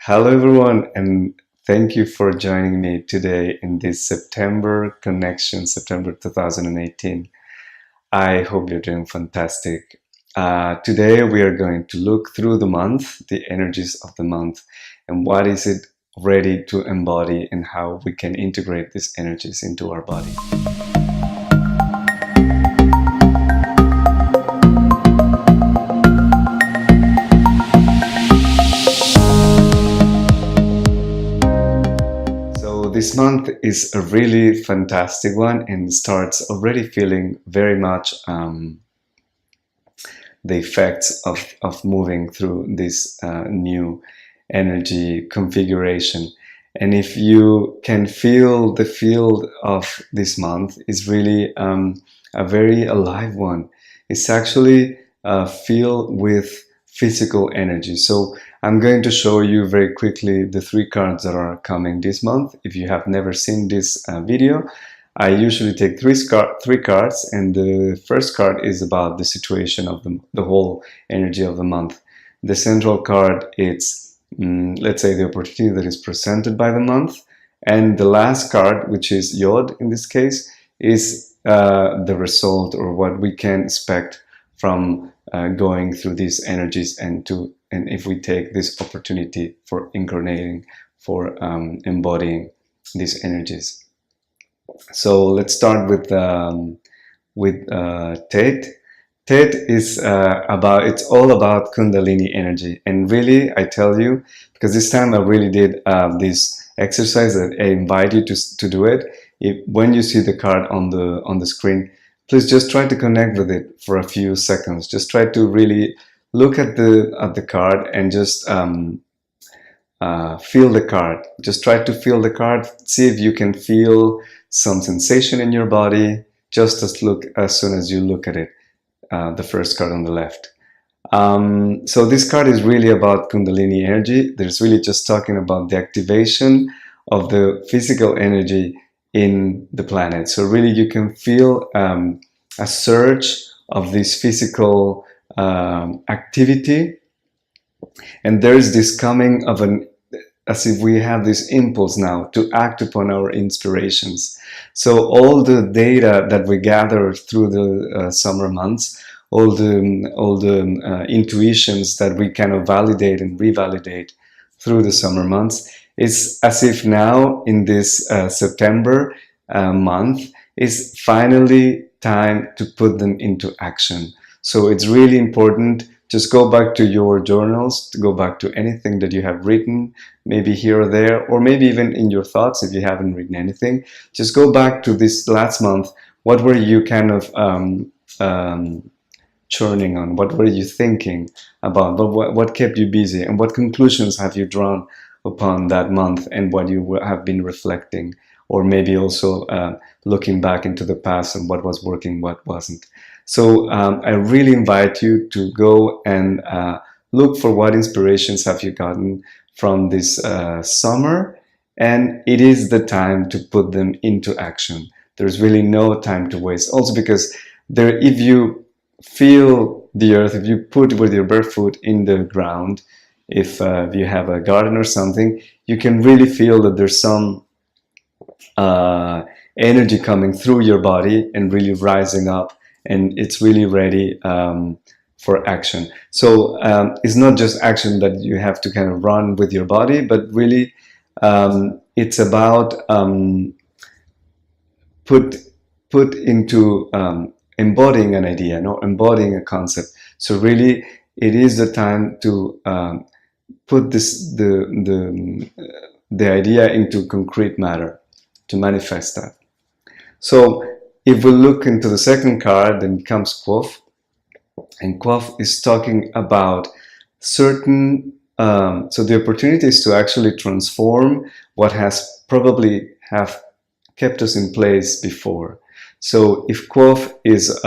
Hello, everyone, and thank you for joining me today in this September connection, September 2018. I hope you're doing fantastic. Today, we are going to look through the month, the energies of the month, and what is it ready to embody, and how we can integrate these energies into our body. So this month is a really fantastic one and starts already feeling very much the effects of moving through this new energy configuration. And if you can feel the field of this month is really a very alive one. It's actually filled with physical energy. So I'm going to show you very quickly the three cards that are coming this month. If you have never seen this video, I usually take three cards, and the first card is about the situation of the whole energy of the month. The central card, it's, let's say, the opportunity that is presented by the month. And the last card, which is Yod in this case, is the result, or what we can expect from going through these energies, and if we take this opportunity for incarnating, for embodying these energies. So let's start with Tate. Tate is it's all about Kundalini energy, and really, I tell you, because this time I really did this exercise that I invite you to do it. When you see the card on the screen, please just try to connect with it for a few seconds. Just try to really look at the card and just feel the card. Just try to feel the card. See if you can feel some sensation in your body just as soon as you look at it. The first card on the left. So this card is really about Kundalini energy. There's really just talking about the activation of the physical energy in the planet. So really you can feel a surge of this physical activity, and there's this coming of as if we have this impulse now to act upon our inspirations. So all the data that we gather through the summer months, all the intuitions that we kind of validate and revalidate through the summer months, it's as if now in this September month is finally time to put them into action. So it's really important. Just go back to your journals, to go back to anything that you have written, maybe here or there, or maybe even in your thoughts if you haven't written anything. Just go back to this last month. What were you kind of churning on? What were you thinking about? What kept you busy? And what conclusions have you drawn upon that month, and what you have been reflecting? Or maybe also looking back into the past and what was working, what wasn't. So I really invite you to go and look for what inspirations have you gotten from this summer, and it is the time to put them into action. There's really no time to waste. Also because if you feel the earth, if you put with your bare foot in the ground, if you have a garden or something, you can really feel that there's some energy coming through your body and really rising up, and it's really ready for action. So it's not just action that you have to kind of run with your body, but really it's about put into embodying an idea, embodying a concept. So really it is the time to put the idea into concrete matter, to manifest that. So if we look into the second card, then comes Quoth, and Quoth is talking about certain, so the opportunity is to actually transform what has probably have kept us in place before. So if Quoth is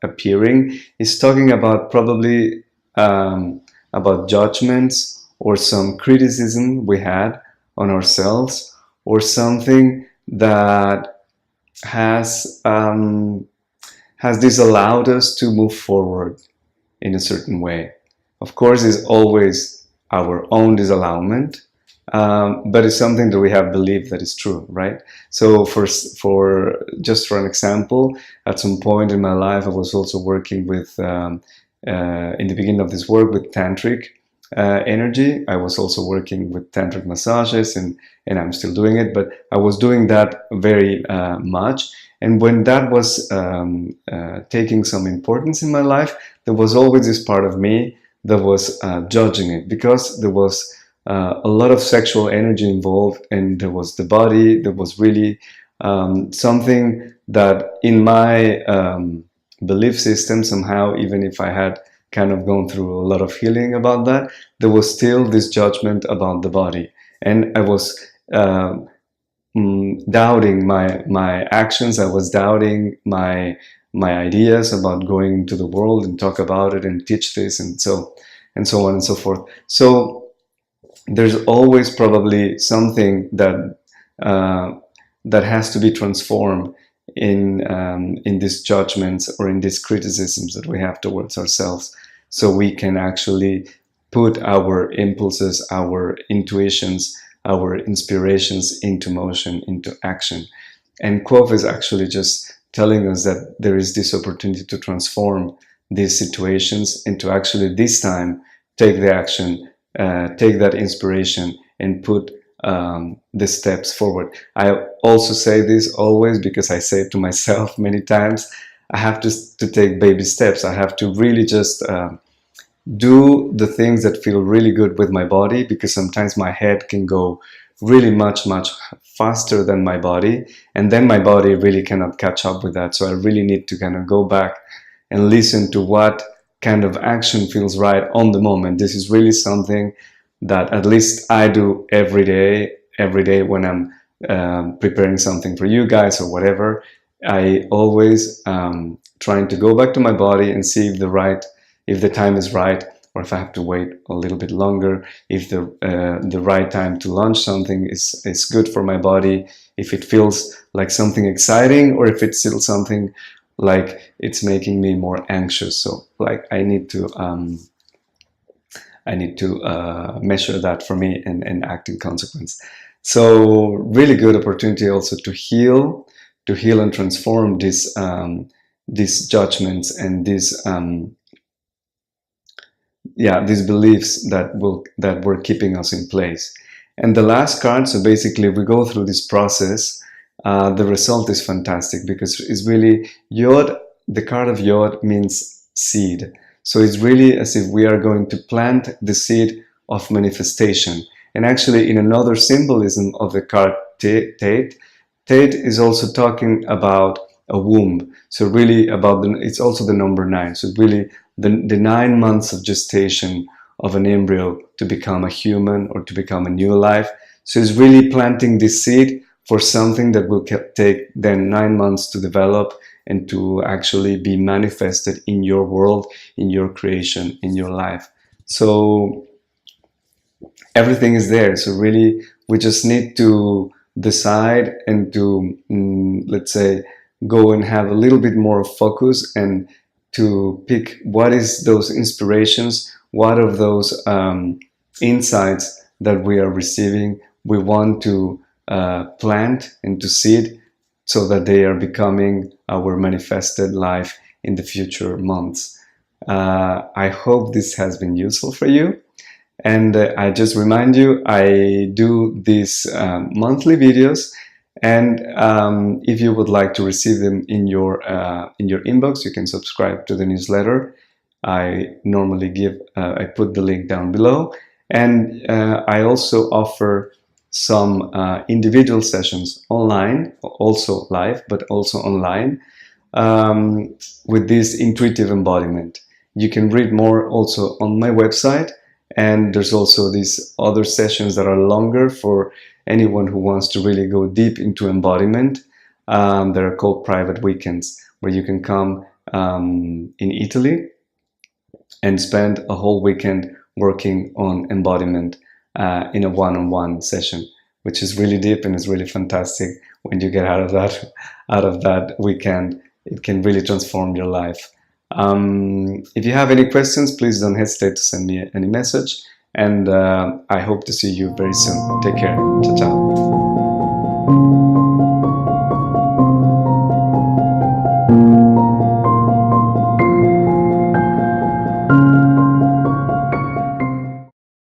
appearing, it's talking about probably about judgments or some criticism we had on ourselves, or something that has disallowed us to move forward in a certain way. Of course, it's always our own disallowment, but it's something that we have believed that is true, right? So just for an example, at some point in my life, I was also working with, in the beginning of this work, with tantric energy. I was also working with tantric massages, and I'm still doing it, but I was doing that very much. And when that was taking some importance in my life, there was always this part of me that was judging it, because there was a lot of sexual energy involved, and there was the body that was really something that in my belief system somehow, even if I had kind of gone through a lot of healing about that, there was still this judgment about the body, and I was doubting my actions. I was doubting my ideas about going into the world and talk about it and teach this, and so on and so forth. So there's always probably something that that has to be transformed in these judgments or in these criticisms that we have towards ourselves, so we can actually put our impulses, our intuitions, our inspirations into motion, into action. And Quoth is actually just telling us that there is this opportunity to transform these situations and to actually this time take the action, take that inspiration and put the steps forward. I also say this always because I say it to myself many times. I have to take baby steps. I have to really just do the things that feel really good with my body, because sometimes my head can go really much faster than my body, and then my body really cannot catch up with that. So I really need to kind of go back and listen to what kind of action feels right on the moment. This is really something that at least I do every day when I'm preparing something for you guys or whatever. I always trying to go back to my body and see if the time is right, or if I have to wait a little bit longer, if the right time to launch something is good for my body, if it feels like something exciting, or if it's still something like it's making me more anxious. So like I need to measure that for me and act in consequence. So really good opportunity also to heal and transform these judgments and these beliefs that were keeping us in place. And the last card, so basically we go through this process. The result is fantastic because it's really Yod. The card of Yod means seed. So it's really as if we are going to plant the seed of manifestation. And actually, in another symbolism of the card Tate is also talking about a womb. So really it's also the number 9. So really the 9 months of gestation of an embryo to become a human or to become a new life. So it's really planting this seed for something that will take then 9 months to develop and to actually be manifested in your world, in your creation, in your life. So everything is there. So really, we just need to decide and to, let's say, go and have a little bit more focus and to pick what is those inspirations, what of those insights that we are receiving we want to plant and to seed so that they are becoming our manifested life in the future months. I hope this has been useful for you. And I just remind you, I do these monthly videos, and if you would like to receive them in your inbox, you can subscribe to the newsletter. I normally I put the link down below, and I also offer some individual sessions online, also live, but also online, with this intuitive embodiment. You can read more also on my website. And there's also these other sessions that are longer for anyone who wants to really go deep into embodiment. That are called private weekends, where you can come in Italy and spend a whole weekend working on embodiment in a one-on-one session, which is really deep and is really fantastic. When you get out of that weekend, it can really transform your life. If you have any questions, please don't hesitate to send me any message, And I hope to see you very soon. Take care. Ciao, ciao.